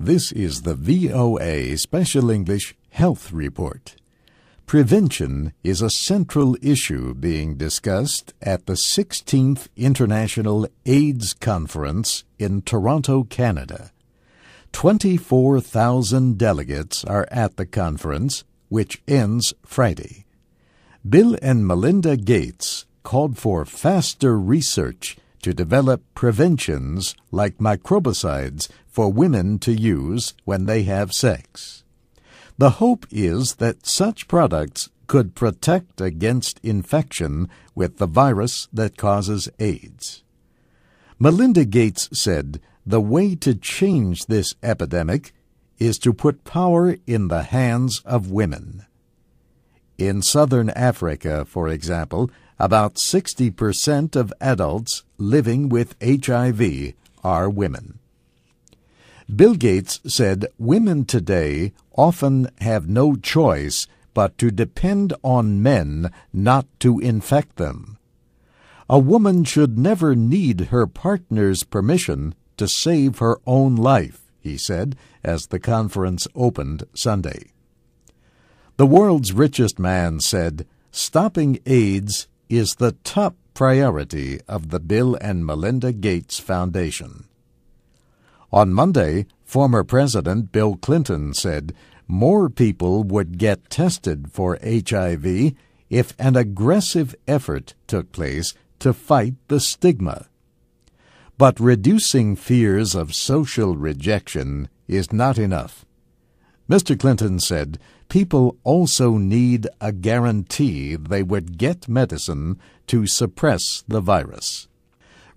This is the VOA Special English Health Report. Prevention is a central issue being discussed at the 16th International AIDS Conference in Toronto, Canada. 24,000 delegates are at the conference, which ends Friday. Bill and Melinda Gates called for faster research to develop preventions like microbicides for women to use when they have sex. The hope is that such products could protect against infection with the virus that causes AIDS. Melinda Gates said the way to change this epidemic is to put power in the hands of women. In southern Africa, for example, about 60% of adults living with HIV are women. Bill Gates said women today often have no choice but to depend on men not to infect them. A woman should never need her partner's permission to save her own life, he said, as the conference opened Sunday. The world's richest man said, "Stopping AIDS is the top priority of the Bill and Melinda Gates Foundation." On Monday, former President Bill Clinton said more people would get tested for HIV if an aggressive effort took place to fight the stigma. But reducing fears of social rejection is not enough. Mr. Clinton said people also need a guarantee they would get medicine to suppress the virus.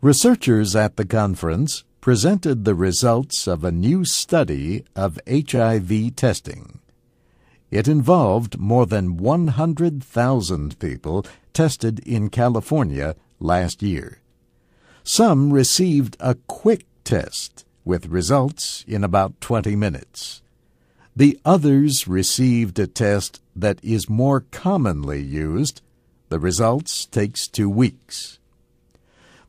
Researchers at the conference presented the results of a new study of HIV testing. It involved more than 100,000 people tested in California last year. Some received a quick test with results in about 20 minutes. The others received a test that is more commonly used. The results takes 2 weeks.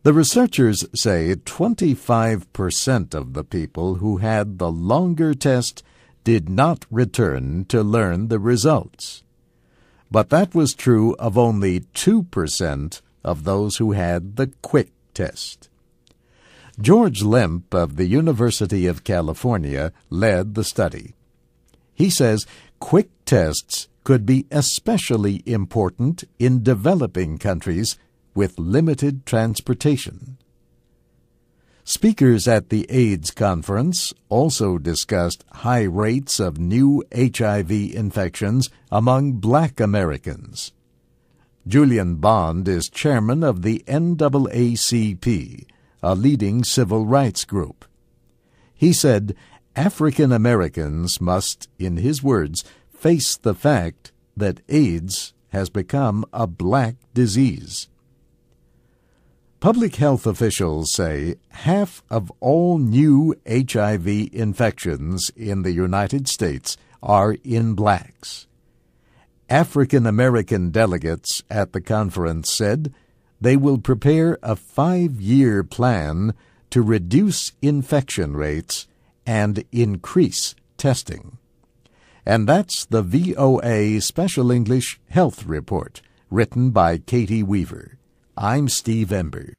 The researchers say 25% of the people who had the longer test did not return to learn the results. But that was true of only 2% of those who had the quick test. George Lemp of the University of California led the study. He says quick tests could be especially important in developing countries with limited transportation. Speakers at the AIDS conference also discussed high rates of new HIV infections among Black Americans. Julian Bond is chairman of the NAACP, a leading civil rights group. He said African Americans must, in his words, face the fact that AIDS has become a black disease. Public health officials say half of all new HIV infections in the United States are in blacks. African American delegates at the conference said they will prepare a 5-year plan to reduce infection rates and increase testing. And that's the VOA Special English Health Report, written by Katie Weaver. I'm Steve Ember.